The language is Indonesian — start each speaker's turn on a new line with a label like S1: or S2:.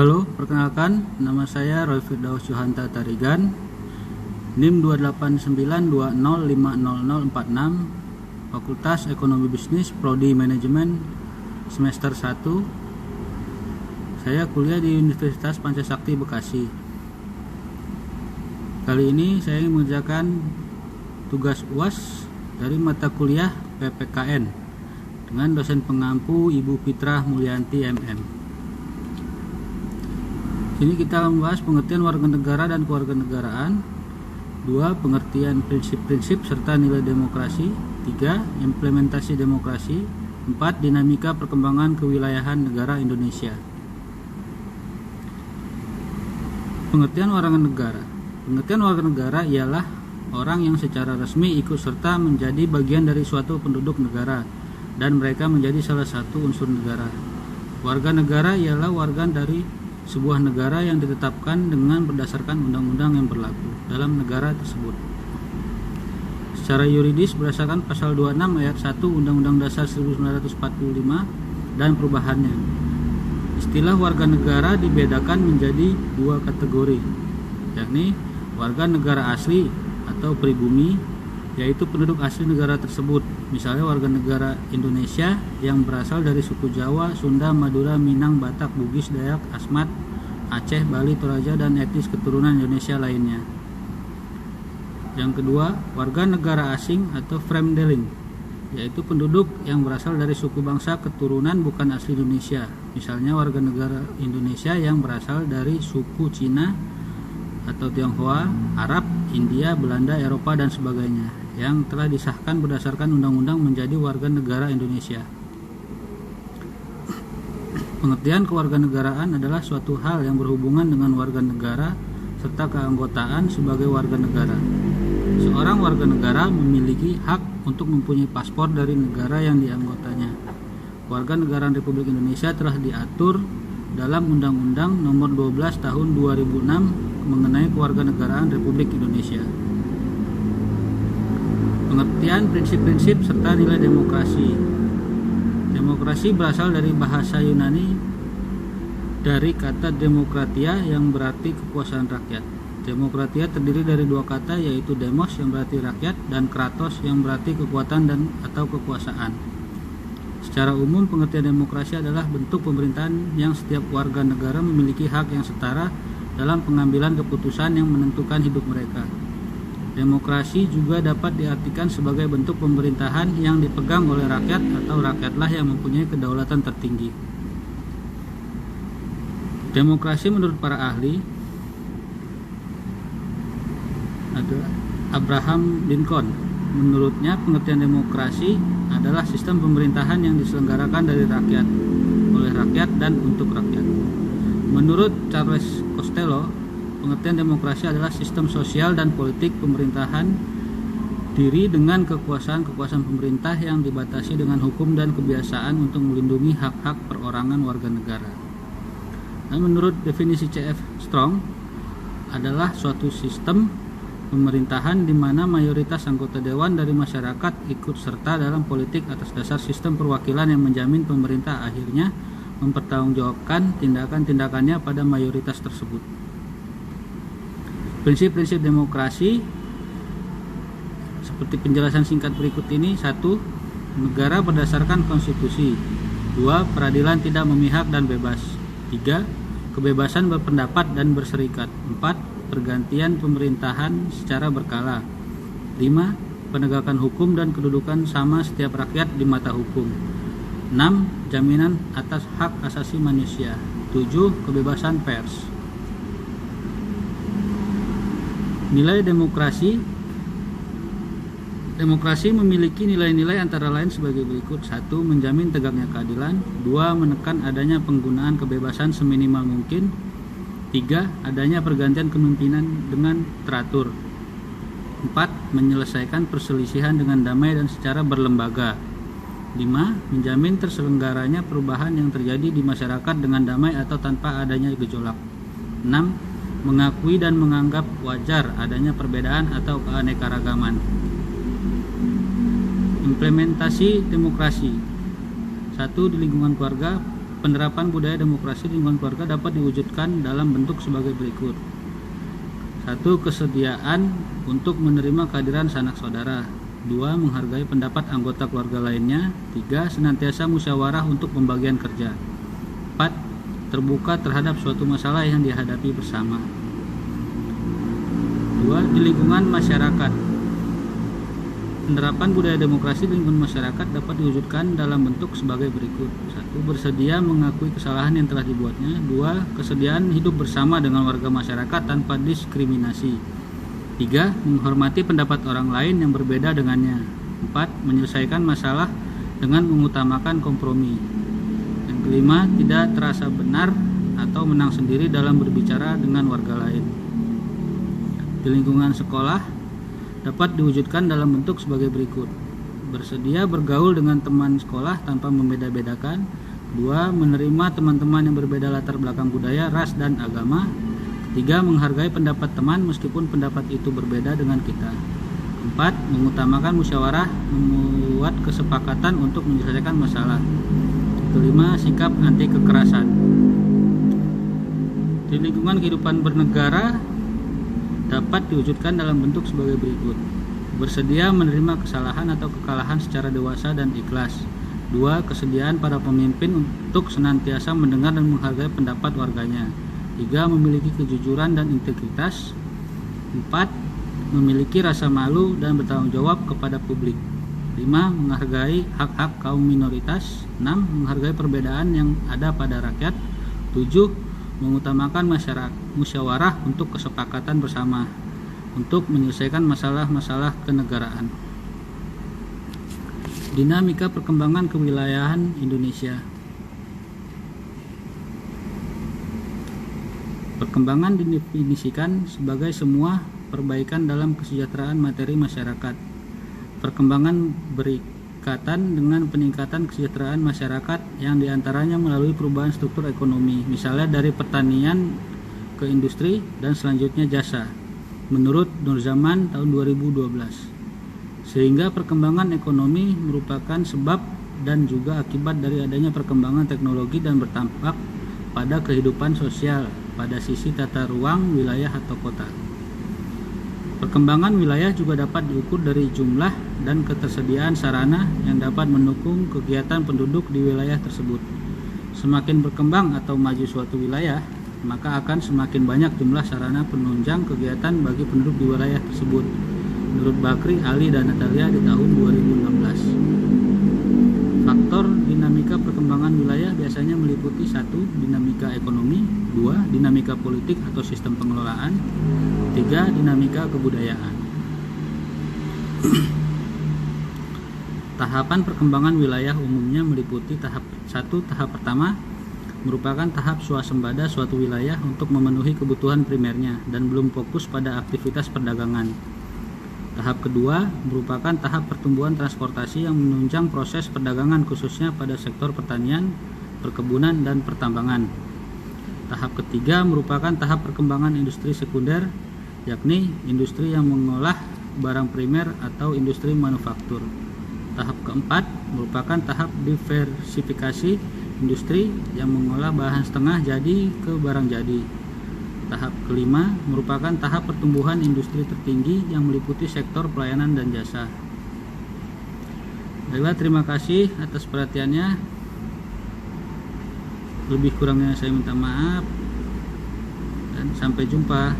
S1: Halo, perkenalkan, nama saya Roy Firdaus Johanta Tarigan, NIM 28920500046, Fakultas Ekonomi Bisnis, Prodi Manajemen, semester 1. Saya kuliah di Universitas Pancasakti Bekasi. Kali ini saya ingin mengerjakan tugas UAS dari mata kuliah PPKN dengan dosen pengampu Ibu Fitrah Mulyanti MM. Ini kita membahas pengertian warga negara dan kewarganegaraan. 2. Pengertian prinsip-prinsip serta nilai demokrasi. 3. Implementasi demokrasi. 4. Dinamika perkembangan kewilayahan negara Indonesia. Pengertian warga negara. Pengertian warga negara ialah orang yang secara resmi ikut serta menjadi bagian dari suatu penduduk negara dan mereka menjadi salah satu unsur negara. Warga negara ialah warga dari sebuah negara yang ditetapkan dengan berdasarkan undang-undang yang berlaku dalam negara tersebut. Secara yuridis berdasarkan pasal 26 ayat 1 Undang-Undang Dasar 1945 dan perubahannya. Istilah warga negara dibedakan menjadi dua kategori, yakni warga negara asli atau pribumi, yaitu penduduk asli negara tersebut, misalnya warga negara Indonesia yang berasal dari suku Jawa, Sunda, Madura, Minang, Batak, Bugis, Dayak, Asmat, Aceh, Bali, Toraja, dan etnis keturunan Indonesia lainnya. Yang kedua, warga negara asing atau Fremdeling, yaitu penduduk yang berasal dari suku bangsa keturunan bukan asli Indonesia, misalnya warga negara Indonesia yang berasal dari suku Cina atau Tionghoa, Arab, India, Belanda, Eropa, dan sebagainya, yang telah disahkan berdasarkan undang-undang menjadi warga negara Indonesia. Pengertian kewarganegaraan adalah suatu hal yang berhubungan dengan warga negara serta keanggotaan sebagai warga negara. Seorang warga negara memiliki hak untuk mempunyai paspor dari negara yang dianggotanya. Kewarganegaraan Republik Indonesia telah diatur dalam Undang-Undang Nomor 12 Tahun 2006 mengenai kewarganegaraan Republik Indonesia. Pengertian prinsip-prinsip serta nilai demokrasi. Demokrasi berasal dari bahasa Yunani dari kata demokratia yang berarti kekuasaan rakyat. Demokratia terdiri dari dua kata, yaitu demos yang berarti rakyat dan kratos yang berarti kekuatan dan atau kekuasaan. Secara umum, pengertian demokrasi adalah bentuk pemerintahan yang setiap warga negara memiliki hak yang setara dalam pengambilan keputusan yang menentukan hidup mereka. Demokrasi juga dapat diartikan sebagai bentuk pemerintahan yang dipegang oleh rakyat atau rakyatlah yang mempunyai kedaulatan tertinggi. Demokrasi menurut para ahli adalah Abraham Lincoln. Menurutnya, pengertian demokrasi adalah sistem pemerintahan yang diselenggarakan dari rakyat, oleh rakyat, dan untuk rakyat. Menurut Charles Costello, pengertian demokrasi adalah sistem sosial dan politik pemerintahan diri dengan kekuasaan-kekuasaan pemerintah yang dibatasi dengan hukum dan kebiasaan untuk melindungi hak-hak perorangan warga negara. Dan menurut definisi C.F. Strong, adalah suatu sistem pemerintahan di mana mayoritas anggota dewan dari masyarakat ikut serta dalam politik atas dasar sistem perwakilan yang menjamin pemerintah akhirnya mempertanggungjawabkan tindakan-tindakannya pada mayoritas tersebut. Prinsip-prinsip demokrasi seperti penjelasan singkat berikut ini. 1. Negara berdasarkan konstitusi. 2. Peradilan tidak memihak dan bebas. 3. Kebebasan berpendapat dan berserikat. 4. Pergantian pemerintahan secara berkala. 5. Penegakan hukum dan kedudukan sama setiap rakyat di mata hukum. 6. Jaminan atas hak asasi manusia. 7. Kebebasan pers. Nilai demokrasi. Demokrasi memiliki nilai-nilai antara lain sebagai berikut. 1. Menjamin tegaknya keadilan. 2. Menekan adanya penggunaan kebebasan seminimal mungkin. 3. Adanya pergantian kepemimpinan dengan teratur. 4. Menyelesaikan perselisihan dengan damai dan secara berlembaga. 5. Menjamin terselenggaranya perubahan yang terjadi di masyarakat dengan damai atau tanpa adanya gejolak. 6. Mengakui dan menganggap wajar adanya perbedaan atau keanekaragaman. Implementasi demokrasi. 1. Di lingkungan keluarga, Penerapan budaya demokrasi di lingkungan keluarga dapat diwujudkan dalam bentuk sebagai berikut. 1. Kesediaan untuk menerima kehadiran sanak saudara. 2. Menghargai pendapat anggota keluarga lainnya. 3. Senantiasa musyawarah untuk pembagian kerja. 4. Terbuka terhadap suatu masalah yang dihadapi bersama. 2. Di lingkungan masyarakat. Penerapan budaya demokrasi di lingkungan masyarakat dapat diwujudkan dalam bentuk sebagai berikut. 1. Bersedia mengakui kesalahan yang telah dibuatnya. 2. Kesediaan hidup bersama dengan warga masyarakat tanpa diskriminasi. 3. Menghormati pendapat orang lain yang berbeda dengannya. 4. Menyelesaikan masalah dengan mengutamakan kompromi. Yang kelima, tidak terasa benar atau menang sendiri dalam berbicara dengan warga lain. Di lingkungan sekolah dapat diwujudkan dalam bentuk sebagai berikut. Bersedia bergaul dengan teman sekolah tanpa membeda-bedakan. 2. Menerima teman-teman yang berbeda latar belakang budaya, ras, dan agama. 3. Menghargai pendapat teman meskipun pendapat itu berbeda dengan kita. 4. Mengutamakan musyawarah, membuat kesepakatan untuk menyelesaikan masalah. 5. Sikap anti kekerasan. Di lingkungan kehidupan bernegara dapat diwujudkan dalam bentuk sebagai berikut. Bersedia menerima kesalahan atau kekalahan secara dewasa dan ikhlas. 2. Kesediaan para pemimpin untuk senantiasa mendengar dan menghargai pendapat warganya. 3. Memiliki kejujuran dan integritas. 4. Memiliki rasa malu dan bertanggung jawab kepada publik. 5. Menghargai hak-hak kaum minoritas. 6. Menghargai perbedaan yang ada pada rakyat. 7. Mengutamakan musyawarah untuk kesepakatan bersama untuk menyelesaikan masalah-masalah kenegaraan. Dinamika perkembangan kewilayahan Indonesia. Perkembangan didefinisikan sebagai semua perbaikan dalam kesejahteraan materi masyarakat. Perkembangan berikatan dengan peningkatan kesejahteraan masyarakat yang diantaranya melalui perubahan struktur ekonomi, misalnya dari pertanian ke industri dan selanjutnya jasa, menurut Nurzaman tahun 2012. Sehingga perkembangan ekonomi merupakan sebab dan juga akibat dari adanya perkembangan teknologi dan berdampak pada kehidupan sosial pada sisi tata ruang wilayah atau kota. Perkembangan wilayah juga dapat diukur dari jumlah dan ketersediaan sarana yang dapat mendukung kegiatan penduduk di wilayah tersebut. Semakin berkembang atau maju suatu wilayah, maka akan semakin banyak jumlah sarana penunjang kegiatan bagi penduduk di wilayah tersebut. Menurut Bakri, Ali, dan Natalia di tahun 2016. Faktor dinamika perkembangan wilayah biasanya meliputi 1. Dinamika ekonomi, 2. Dinamika politik atau sistem pengelolaan, 3. Dinamika kebudayaan. Tahapan perkembangan wilayah umumnya meliputi tahap 1. Tahap pertama merupakan tahap swasembada suatu wilayah untuk memenuhi kebutuhan primernya dan belum fokus pada aktivitas perdagangan. Tahap kedua merupakan tahap pertumbuhan transportasi yang menunjang proses perdagangan khususnya pada sektor pertanian, perkebunan, dan pertambangan. Tahap ketiga merupakan tahap perkembangan industri sekunder, yakni industri yang mengolah barang primer atau industri manufaktur. Tahap keempat merupakan tahap diversifikasi industri yang mengolah bahan setengah jadi ke barang jadi. Tahap kelima merupakan tahap pertumbuhan industri tertinggi yang meliputi sektor pelayanan dan jasa. Baiklah, terima kasih atas perhatiannya. Lebih kurangnya saya minta maaf dan sampai jumpa.